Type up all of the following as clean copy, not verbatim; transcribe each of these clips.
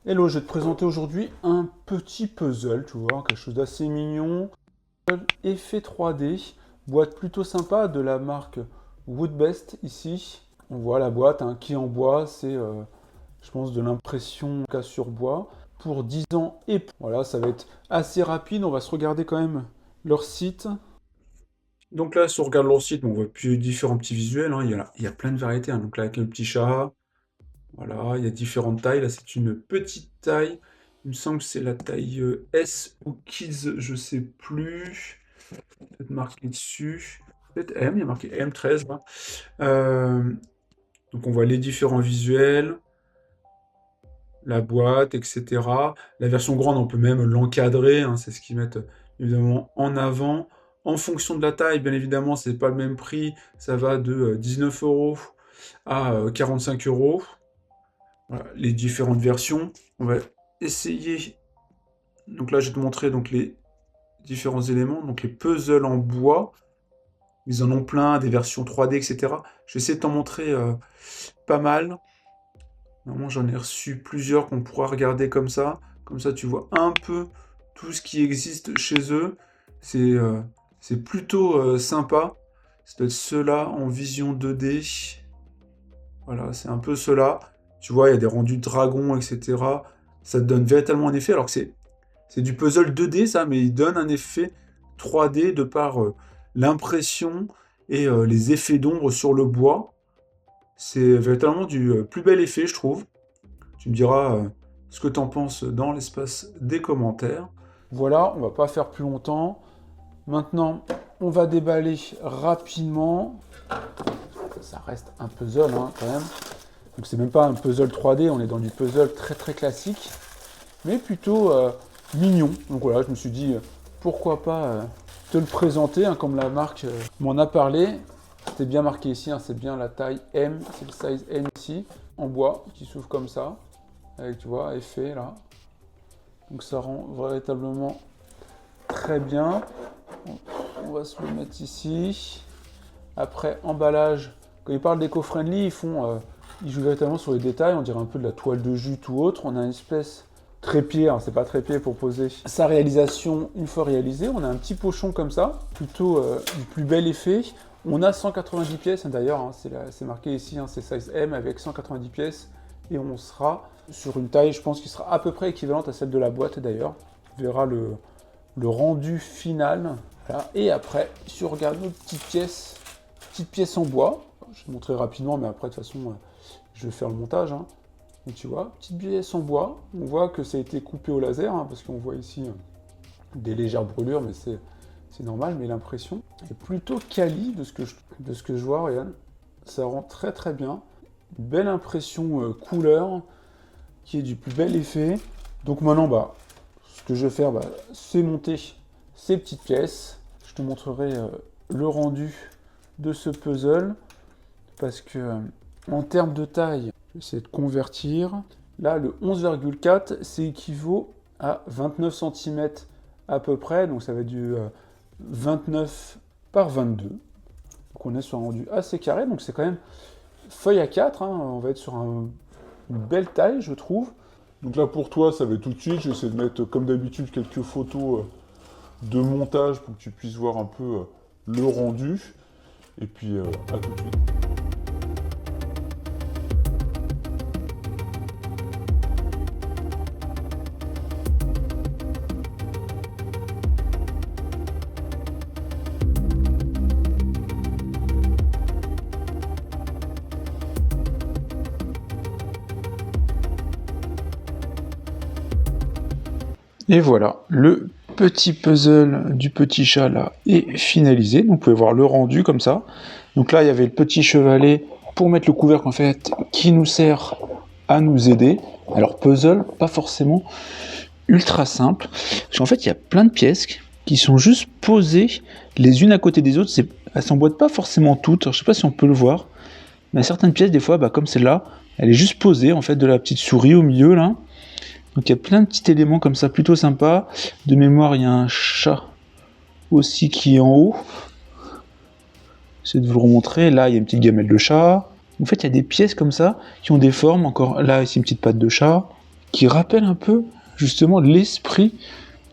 Hello, je vais te présenter aujourd'hui un petit puzzle, tu vois, quelque chose d'assez mignon. Effet 3D, boîte plutôt sympa de la marque Woodbest ici. On voit la boîte hein, qui est en bois, c'est je pense de l'impression sur bois pour 10 ans et voilà, ça va être assez rapide, on va se regarder quand même leur site. Donc là, si on regarde leur site, on voit plus différents petits visuels, hein, il y a plein de variétés, hein. Donc là avec le petit chat, voilà, il y a différentes tailles. Là, c'est une petite taille. Il me semble que c'est la taille S ou Kids, je sais plus. Peut-être marqué dessus. Peut-être M, il y a marqué M13 là. Euh, donc on voit les différents visuels, la boîte, etc. La version grande, on peut même l'encadrer, hein, c'est ce qu'ils mettent évidemment en avant. En fonction de la taille, bien évidemment, c'est pas le même prix. Ça va de 19 € à 45 €. Voilà, les différentes versions. On va essayer. Donc là, je vais te montrer donc, les différents éléments. Donc les puzzles en bois. Ils en ont plein, des versions 3D, etc. Je vais essayer de t'en montrer pas mal. Normalement, j'en ai reçu plusieurs qu'on pourra regarder comme ça. Comme ça, tu vois un peu tout ce qui existe chez eux. C'est plutôt sympa. Ça doit être ceux-là en vision 2D. Voilà, c'est un peu cela. Tu vois, il y a des rendus de dragons, etc. Ça te donne véritablement un effet, alors que c'est du puzzle 2D, ça, mais il donne un effet 3D de par l'impression et les effets d'ombre sur le bois. C'est véritablement du plus bel effet, je trouve. Tu me diras ce que tu en penses dans l'espace des commentaires. Voilà, on va pas faire plus longtemps. Maintenant, on va déballer rapidement. Ça reste un puzzle hein, quand même. Donc c'est même pas un puzzle 3D, on est dans du puzzle très très classique, mais plutôt mignon. Donc voilà, je me suis dit pourquoi pas te le présenter, hein, comme la marque m'en a parlé. C'était bien marqué ici, hein, c'est bien la taille M, c'est le size M ici, en bois, qui s'ouvre comme ça, avec tu vois, effet là. Donc ça rend véritablement très bien. On va se le mettre ici. Après, emballage. Quand ils parlent d'éco-friendly, ils jouent véritablement sur les détails. On dirait un peu de la toile de jute ou autre. On a une espèce trépied, hein, c'est pas trépied pour poser sa réalisation une fois réalisée. On a un petit pochon comme ça, plutôt du plus bel effet. On a 190 pièces, hein, d'ailleurs, hein, c'est marqué ici, hein, c'est size M avec 190 pièces. Et on sera sur une taille, je pense, qui sera à peu près équivalente à celle de la boîte d'ailleurs. On verra le rendu final. Voilà. Et après, si on regarde nos petites pièces en bois, je vais te montrer rapidement, mais après, de toute façon, je vais faire le montage. Hein. Et tu vois, petite pièce en bois, on voit que ça a été coupé au laser, hein, parce qu'on voit ici des légères brûlures, mais c'est normal, mais l'impression est plutôt quali de ce que je vois, regarde. Ça rend très très bien. Une belle impression couleur, qui est du plus bel effet. Donc maintenant, bah, ce que je vais faire, bah, c'est monter ces petites pièces. Je te montrerai le rendu de ce puzzle, parce que en termes de taille, je vais essayer de convertir. Là, le 11,4, c'est équivaut à 29 cm à peu près, donc ça va être du 29 par 22. Donc on est sur un rendu assez carré, donc c'est quand même feuille à 4, hein, on va être sur une belle taille, je trouve. Donc là, pour toi, ça va être tout de suite. J'essaie de mettre, comme d'habitude, quelques photos de montage pour que tu puisses voir un peu le rendu. Et puis, à tout de suite. Et voilà, le petit puzzle du petit chat là est finalisé. Donc vous pouvez voir le rendu comme ça. Donc là, il y avait le petit chevalet pour mettre le couvercle en fait, qui nous sert à nous aider. Alors puzzle, pas forcément ultra simple. Parce qu'en fait, il y a plein de pièces qui sont juste posées les unes à côté des autres. Elles s'emboîtent pas forcément toutes. Alors, je sais pas si on peut le voir. Mais certaines pièces, des fois, bah, comme celle-là, elle est juste posée en fait de la petite souris au milieu là. Donc il y a plein de petits éléments comme ça, plutôt sympa. De mémoire, il y a un chat aussi qui est en haut. J'essaie de vous le remontrer. Là, il y a une petite gamelle de chat. En fait, il y a des pièces comme ça qui ont des formes. Encore là, ici, une petite patte de chat. qui rappelle un peu justement l'esprit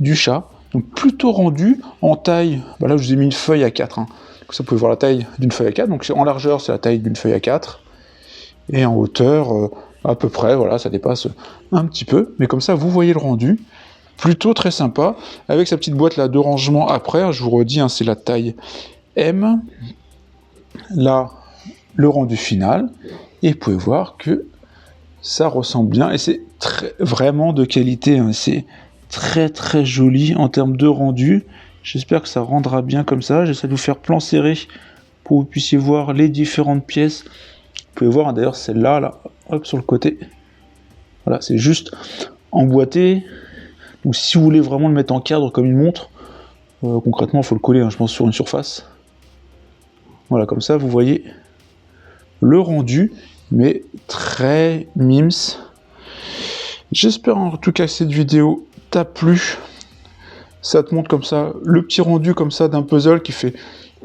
du chat. Donc plutôt rendu en taille, bah là je vous ai mis une feuille A4, hein. Donc ça vous pouvez voir la taille d'une feuille A4, donc en largeur c'est la taille d'une feuille A4, et en hauteur à peu près, voilà, ça dépasse un petit peu, mais comme ça vous voyez le rendu, plutôt très sympa, avec sa petite boîte là de rangement après, je vous redis, hein, c'est la taille M, là le rendu final, et vous pouvez voir que ça ressemble bien, et c'est vraiment de qualité, hein. C'est très joli en termes de rendu. J'espère que ça rendra bien comme ça. J'essaie de vous faire plan serré pour que vous puissiez voir les différentes pièces. Vous pouvez voir, hein, d'ailleurs celle-là, là, hop, sur le côté. Voilà, c'est juste emboîté. Donc si vous voulez vraiment le mettre en cadre comme une montre, concrètement, il faut le coller, hein, je pense, sur une surface. Voilà, comme ça, vous voyez le rendu, mais très mims. J'espère en tout cas que cette vidéo t'a plu. Ça te montre comme ça le petit rendu comme ça d'un puzzle qui fait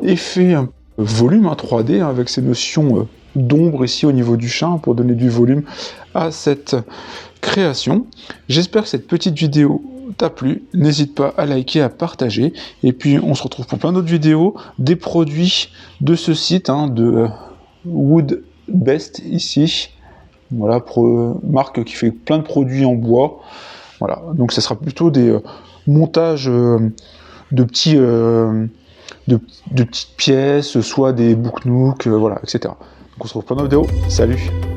effet volume, hein, 3D, hein, avec ces notions d'ombre ici au niveau du chat, hein, pour donner du volume à cette création. J'espère que cette petite vidéo t'a plu. N'hésite pas à liker, à partager. Et puis on se retrouve pour plein d'autres vidéos, des produits de ce site, hein, de Wood Best ici. Voilà, marque qui fait plein de produits en bois. Voilà, donc ça sera plutôt des montages de petites pièces, soit des book nooks, voilà, etc. Donc on se retrouve pour une autre vidéo. Salut!